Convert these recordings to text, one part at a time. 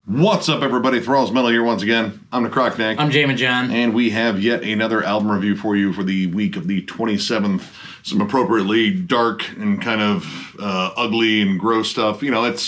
What's up, everybody? Thralls Metal here once again. I'm Necrotic. I'm Jammin. And we have yet another album review for you for the week of the 27th. Some appropriately dark and kind of ugly and gross stuff. You know, it's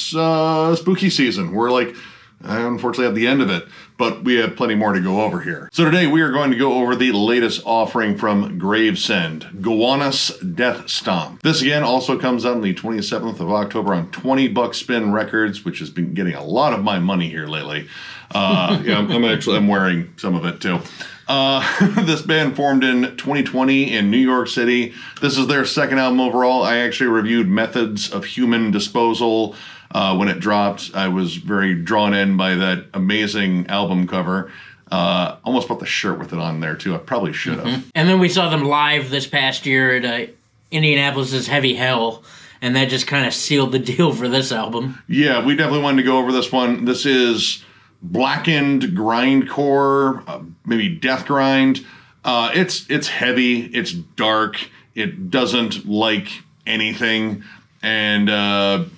spooky season. We're like, unfortunately, at the end of it. But we have plenty more to go over here. So today we are going to go over the latest offering from Gravesend, Gowans Death Stomp. This again also comes out on the 27th of October on 20 Buck Spin Records, which has been getting a lot of my money here lately. Yeah, I'm wearing some of it too. This band formed in 2020 in New York City. This is their second album overall. I actually reviewed Methods of Human Disposal when it dropped. I was very drawn in by that amazing album cover. Almost bought the shirt with it on there too. I probably should have. And then we saw them live this past year at Indianapolis's Heavy Hell, and that just kind of sealed the deal for this album. Yeah, we definitely wanted to go over this one. This is blackened grindcore, maybe death grind. It's heavy, it's dark, it doesn't like anything. And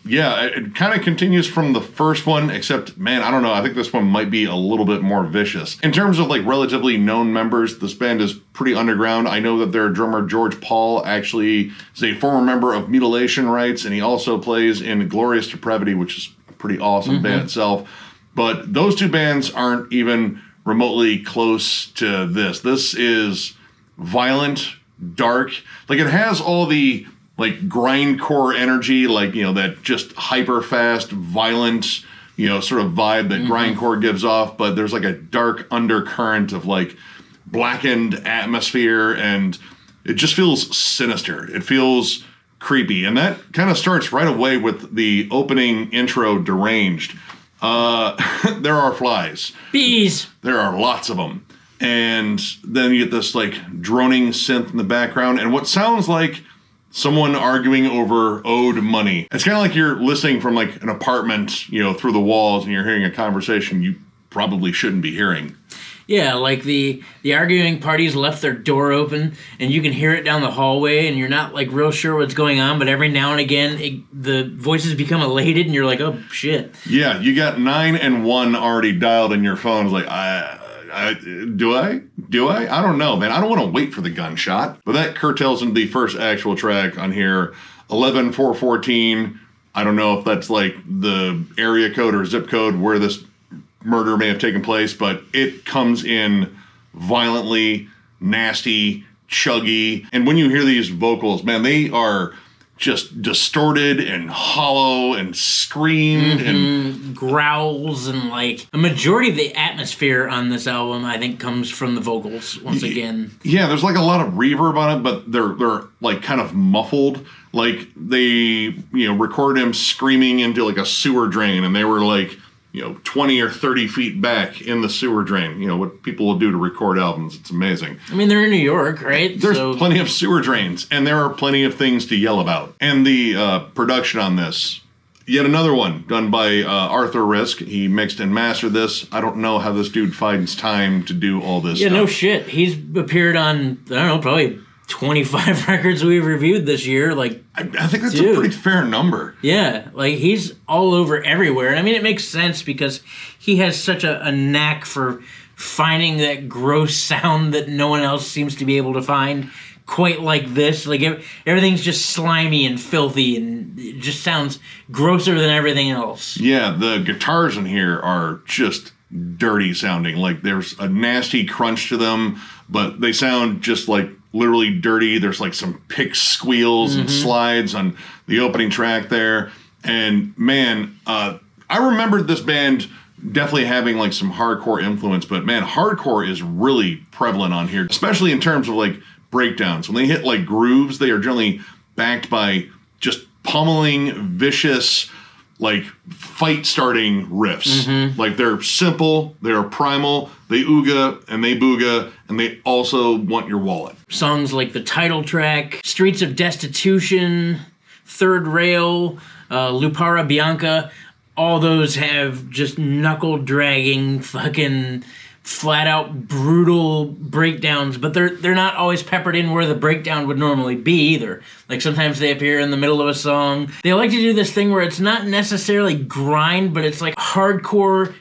yeah, it kind of continues from the first one, except, man, I don't know, I think this one might be a little bit more vicious. In terms of like relatively known members, this band is pretty underground. I know that their drummer George Paul actually is a former member of Mutilation Rites, and he also plays in Glorious Depravity, which is a pretty awesome band itself. But those two bands aren't even remotely close to this. This is violent, dark. Like, it has all the like grindcore energy, like, you know, that just hyper fast, violent, you know, sort of vibe that grindcore gives off. But there's like a dark undercurrent of like blackened atmosphere, and it just feels sinister. It feels creepy. And that kind of starts right away with the opening intro, Deranged. There are flies. Bees. There are lots of them. And then you get this like droning synth in the background, and what sounds like someone arguing over owed money. It's kind of like you're listening from like an apartment, you know, through the walls, and you're hearing a conversation you probably shouldn't be hearing. Yeah, like the arguing parties left their door open, and you can hear it down the hallway, and you're not like real sure what's going on, but every now and again the voices become elated, and you're like, oh shit. Yeah, you got 911 already dialed in your phone. It's like, do I? I don't know, man. I don't want to wait for the gunshot. But that curtails into the first actual track on here, 11414. I don't know if that's like the area code or zip code where this murder may have taken place, but it comes in violently, nasty, chuggy. And when you hear these vocals, man, they are just distorted and hollow and screamed and growls, and like a majority of the atmosphere on this album, I think, comes from the vocals once again. Yeah, there's like a lot of reverb on it, but they're like kind of muffled. Like they, you know, recorded him screaming into like a sewer drain, and they were like, you know, 20 or 30 feet back in the sewer drain. You know, what people will do to record albums. It's amazing. I mean, they're in New York, right? There's plenty of sewer drains, and there are plenty of things to yell about. And the production on this, yet another one done by Arthur Risk. He mixed and mastered this. I don't know how this dude finds time to do all this stuff. No shit. He's appeared on, I don't know, probably 25 records we've reviewed this year. Like, I think that's a pretty fair number. Yeah, like he's all over everywhere. And I mean, it makes sense because he has such a knack for finding that gross sound that no one else seems to be able to find quite like this. Like everything's just slimy and filthy, and it just sounds grosser than everything else. Yeah, the guitars in here are just dirty sounding. Like there's a nasty crunch to them, but they sound just like literally dirty. There's like some pick squeals and slides on the opening track there. And man, I remembered this band definitely having like some hardcore influence, but man, hardcore is really prevalent on here, especially in terms of like breakdowns. When they hit like grooves, they are generally backed by just pummeling, vicious, like fight-starting riffs. Like they're simple, they're primal, they ooga and they booga, and they also want your wallet. Songs like the title track, Streets of Destitution, Third Rail, Lupara Bianca, all those have just knuckle-dragging fucking flat out brutal breakdowns, but they're not always peppered in where the breakdown would normally be either. Like sometimes they appear in the middle of a song. They like to do this thing where it's not necessarily grind, but it's like hardcore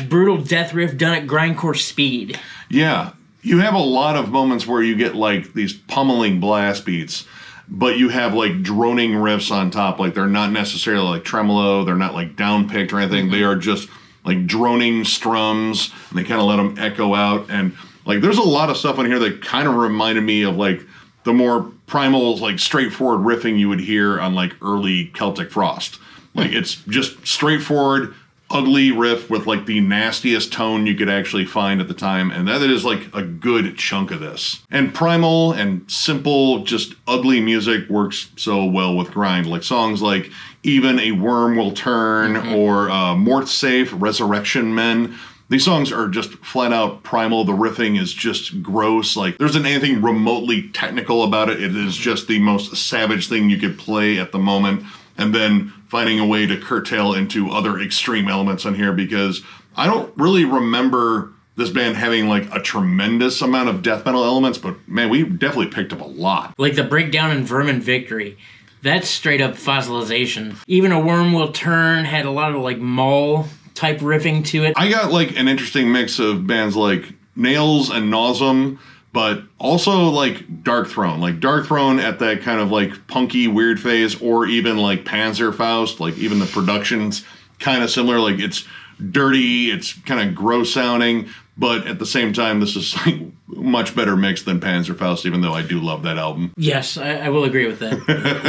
/ brutal death riff done at grindcore speed. Yeah. You have a lot of moments where you get like these pummeling blast beats, but you have like droning riffs on top. Like they're not necessarily like tremolo, they're not like down-picked or anything. They are just like droning strums, and they kind of let them echo out. And like there's a lot of stuff on here that kind of reminded me of like the more primal, like straightforward riffing you would hear on like early Celtic Frost. Like it's just straightforward, ugly riff with like the nastiest tone you could actually find at the time, and that is like a good chunk of this. And primal and simple, just ugly music works so well with grind. Like songs like Even a Worm Will Turn or Mort Safe, Resurrection Men. These songs are just flat out primal. The riffing is just gross. Like there isn't anything remotely technical about it. It is just the most savage thing you could play at the moment. And then finding a way to curtail into other extreme elements on here, because I don't really remember this band having like a tremendous amount of death metal elements, but man, we definitely picked up a lot. Like the breakdown in Vermin Victory. That's straight up fossilization. Even a Worm Will Turn had a lot of like Maul type riffing to it. I got like an interesting mix of bands like Nails and Nausum, but also like Dark Throne. Like Dark Throne at that kind of like punky weird phase, or even like Panzerfaust, like even the production's kind of similar. Like it's dirty, it's kind of gross sounding, but at the same time, this is like much better mix than Panzerfaust, even though I do love that album. Yes, I will agree with that.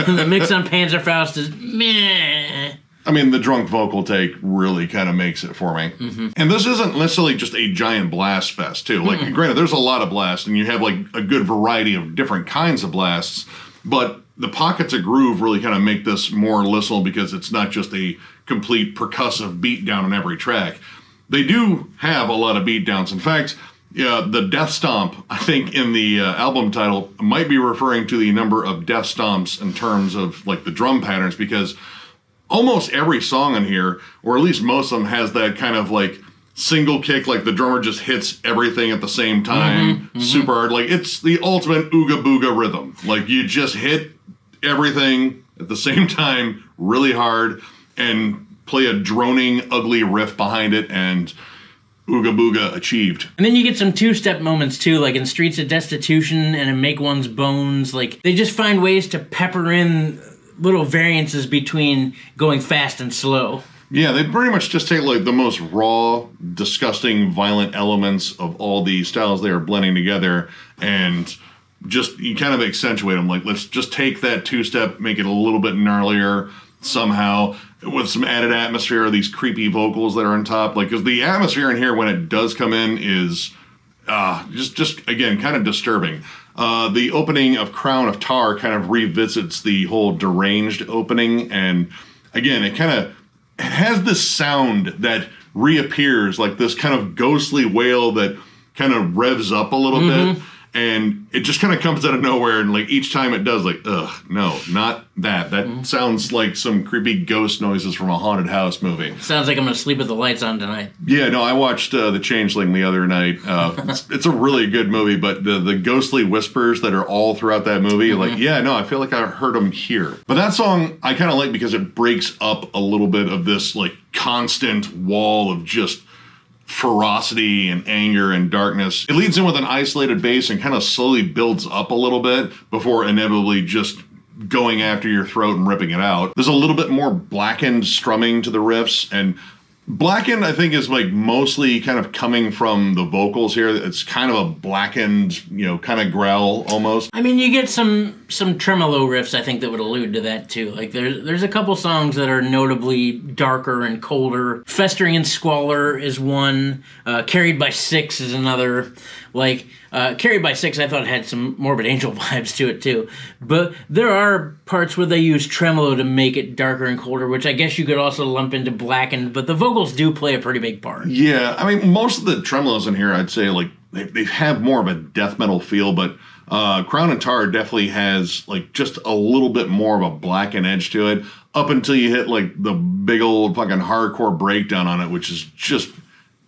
The mix on Panzerfaust is meh. I mean, the drunk vocal take really kind of makes it for me. And this isn't necessarily just a giant blast fest, too. Like, granted, there's a lot of blasts, and you have, like, a good variety of different kinds of blasts, but the pockets of groove really kind of make this more listenable because it's not just a complete percussive beat down on every track. They do have a lot of beat downs. In fact, the Death Stomp, I think, in the album title might be referring to the number of death stomps in terms of, like, the drum patterns, because almost every song on here, or at least most of them, has that kind of like single kick, like the drummer just hits everything at the same time, super hard. Like it's the ultimate ooga booga rhythm. Like you just hit everything at the same time really hard and play a droning, ugly riff behind it, and ooga booga achieved. And then you get some two-step moments too, like in Streets of Destitution and in Make One's Bones. Like they just find ways to pepper in little variances between going fast and slow. Yeah, they pretty much just take like the most raw, disgusting, violent elements of all the styles they are blending together, and just you kind of accentuate them. Like, let's just take that two-step, make it a little bit gnarlier somehow, with some added atmosphere of these creepy vocals that are on top. Like, because the atmosphere in here when it does come in is just again kind of disturbing. The opening of Crown of Tar kind of revisits the whole deranged opening, and again, it has this sound that reappears, like this kind of ghostly wail that kind of revs up a little bit, and it just kind of comes out of nowhere, and like each time it does, like, ugh, no, not that. That sounds like some creepy ghost noises from a haunted house movie. Sounds like I'm gonna sleep with the lights on tonight. Yeah, no, I watched The Changeling the other night. It's a really good movie, but the ghostly whispers that are all throughout that movie, like, yeah, no, I feel like I heard them here. But that song I kind of like because it breaks up a little bit of this like constant wall of just ferocity and anger and darkness. It leads in with an isolated bass and kind of slowly builds up a little bit before inevitably just going after your throat and ripping it out. There's a little bit more blackened strumming to the riffs, and blackened, I think, is like mostly kind of coming from the vocals here. It's kind of a blackened, kind of growl almost. I mean, you get some tremolo riffs, I think, that would allude to that too. Like there's a couple songs that are notably darker and colder. Festering in Squalor is one. Carried by Six is another. Like, Carried by Six, I thought had some Morbid Angel vibes to it too. But there are parts where they use tremolo to make it darker and colder, which I guess you could also lump into blackened, but the vocals do play a pretty big part. Yeah, I mean, most of the tremolos in here, I'd say, like, they have more of a death metal feel, but Crown and Tar definitely has, like, just a little bit more of a blackened edge to it, up until you hit, like, the big old fucking hardcore breakdown on it, which is just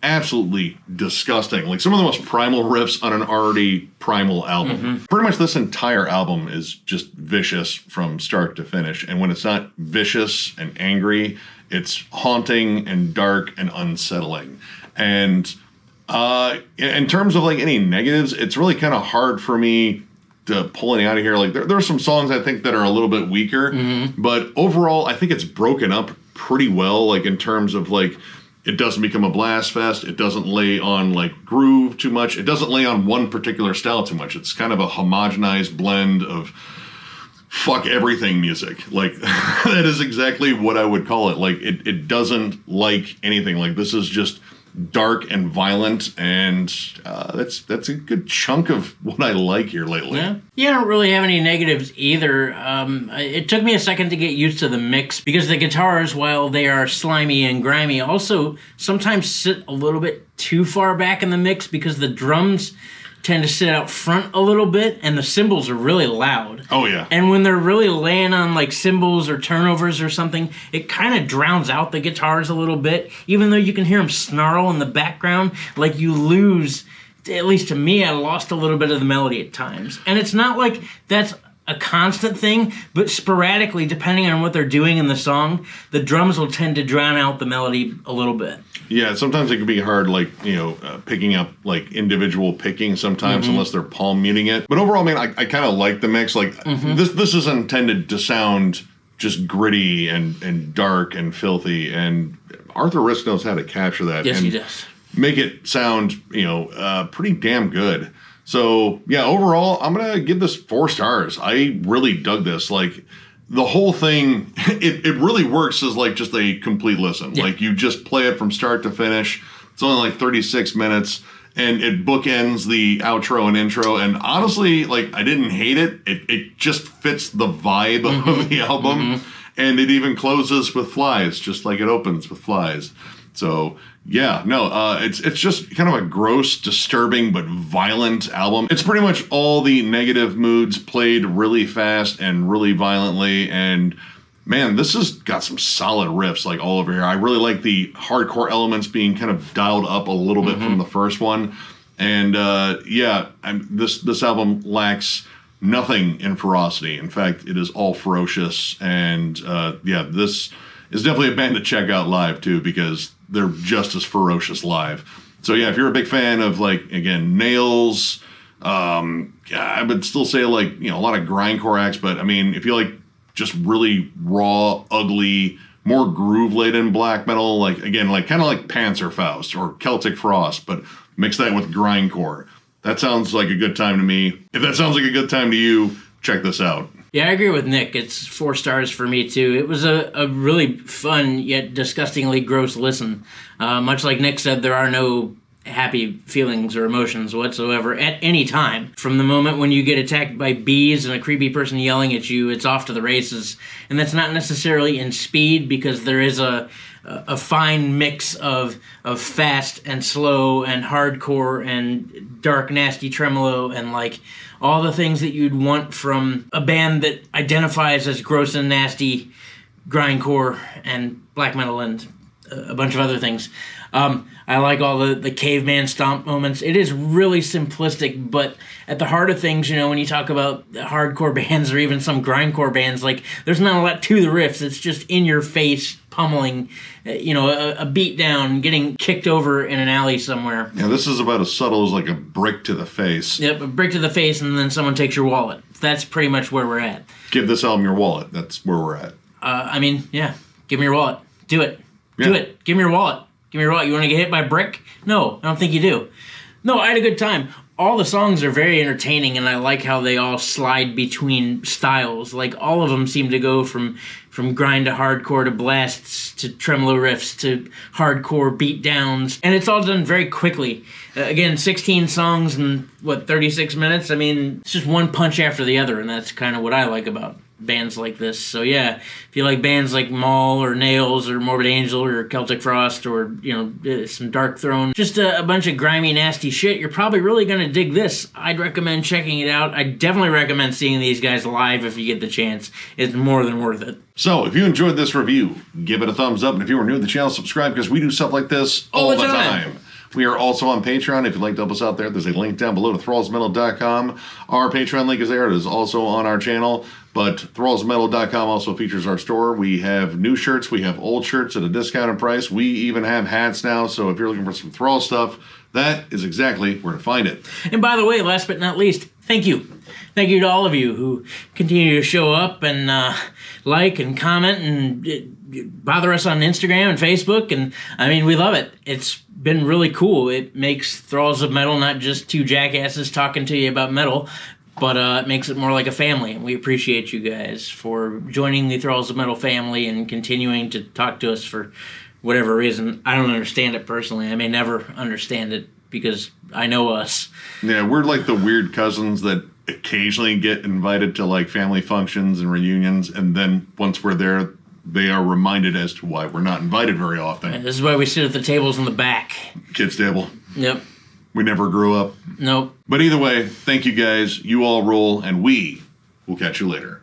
absolutely disgusting. Like some of the most primal riffs on an already primal album. Pretty much this entire album is just vicious from start to finish. And when it's not vicious and angry, it's haunting and dark and unsettling. And in terms of like any negatives, it's really kind of hard for me to pull any out of here. Like there are some songs I think that are a little bit weaker, but overall I think it's broken up pretty well. Like in terms of like, it doesn't become a blast fest. It doesn't lay on like groove too much. It doesn't lay on one particular style too much. It's kind of a homogenized blend of fuck everything music. Like that is exactly what I would call it. Like it doesn't like anything. Like this is just dark and violent, and that's a good chunk of what I like here lately. Yeah, I don't really have any negatives either. It took me a second to get used to the mix because the guitars, while they are slimy and grimy, also sometimes sit a little bit too far back in the mix because the drums tend to sit out front a little bit, and the cymbals are really loud. Oh, yeah. And when they're really laying on, like, cymbals or turnovers or something, it kind of drowns out the guitars a little bit, even though you can hear them snarl in the background. Like, you lose, at least to me, I lost a little bit of the melody at times. And it's not like that's a constant thing, but sporadically, depending on what they're doing in the song, the drums will tend to drown out the melody a little bit. Yeah, sometimes it can be hard, like, picking up, like, individual picking sometimes, unless they're palm muting it. But overall, man, I kind of like the mix. Like, this is intended to sound just gritty and dark and filthy, and Arthur Risk knows how to capture that. Yes, and he does. Make it sound, pretty damn good. So, yeah, overall, I'm going to give this 4 stars. I really dug this. Like, the whole thing, it really works as, like, just a complete listen. Yeah. Like, you just play it from start to finish. It's only, like, 36 minutes, and it bookends the outro and intro. And honestly, like, I didn't hate it. It just fits the vibe of the album. And it even closes with flies, just like it opens with flies. So, yeah, no, it's just kind of a gross, disturbing, but violent album. It's pretty much all the negative moods played really fast and really violently, and man, this has got some solid riffs, like, all over here. I really like the hardcore elements being kind of dialed up a little bit from the first one, and this album lacks nothing in ferocity. In fact, it is all ferocious, and this is definitely a band to check out live, too, because they're just as ferocious live. So, yeah, if you're a big fan of, like, again, Nails, I would still say, like, a lot of grindcore acts, but, I mean, if you like just really raw, ugly, more groove-laden black metal, like, again, like, kind of like Panzerfaust or Celtic Frost, but mix that with grindcore. That sounds like a good time to me. If that sounds like a good time to you, check this out. Yeah, I agree with Nick. It's 4 stars for me, too. It was a really fun, yet disgustingly gross listen. Much like Nick said, there are no happy feelings or emotions whatsoever at any time. From the moment when you get attacked by bees and a creepy person yelling at you, it's off to the races. And that's not necessarily in speed, because there is a fine mix of fast and slow and hardcore and dark, nasty tremolo and, like, all the things that you'd want from a band that identifies as gross and nasty grindcore and black metal and a bunch of other things. I like all the caveman stomp moments. It is really simplistic, but at the heart of things, when you talk about hardcore bands or even some grindcore bands, like, there's not a lot to the riffs. It's just in your face pummeling, a beat down, getting kicked over in an alley somewhere. Yeah, this is about as subtle as, like, a brick to the face. Yep, a brick to the face, and then someone takes your wallet. That's pretty much where we're at. Give this album your wallet. That's where we're at. Give me your wallet. Do it. Yeah. Do it. Give me your wallet. Give me your wallet. You want to get hit by a brick? No, I don't think you do. No, I had a good time. All the songs are very entertaining, and I like how they all slide between styles. Like, all of them seem to go from grind to hardcore to blasts to tremolo riffs to hardcore beatdowns, and it's all done very quickly. Again, 16 songs in, 36 minutes? I mean, it's just one punch after the other, and that's kind of what I like about bands like this. So yeah, if you like bands like Maul or Nails or Morbid Angel or Celtic Frost or some Dark Throne, just a bunch of grimy, nasty shit, you're probably really gonna dig this. I'd recommend checking it out. I definitely recommend seeing these guys live if you get the chance. It's more than worth it. So if you enjoyed this review, give it a thumbs up, and if you are new to the channel, subscribe, because we do stuff like this all the time. We are also on Patreon. If you'd like to help us out there, there's a link down below to thrallsmetal.com. Our Patreon link is there. It is also on our channel. But thrallsmetal.com also features our store. We have new shirts. We have old shirts at a discounted price. We even have hats now. So if you're looking for some Thrall stuff, that is exactly where to find it. And by the way, last but not least, thank you. Thank you to all of you who continue to show up and like and comment and bother us on Instagram and Facebook. And I mean, we love it. It's been really cool. It makes Thralls of Metal not just two jackasses talking to you about metal, but it makes it more like a family. And we appreciate you guys for joining the Thralls of Metal family and continuing to talk to us for whatever reason. I don't understand it personally. I may never understand it because I know us. Yeah, we're like the weird cousins that occasionally get invited to like family functions and reunions, and then once we're there, they are reminded as to why we're not invited very often. And this is why we sit at the tables in the back. Kids table. Yep. We never grew up. Nope. But either way, thank you guys. You all rule, and we will catch you later.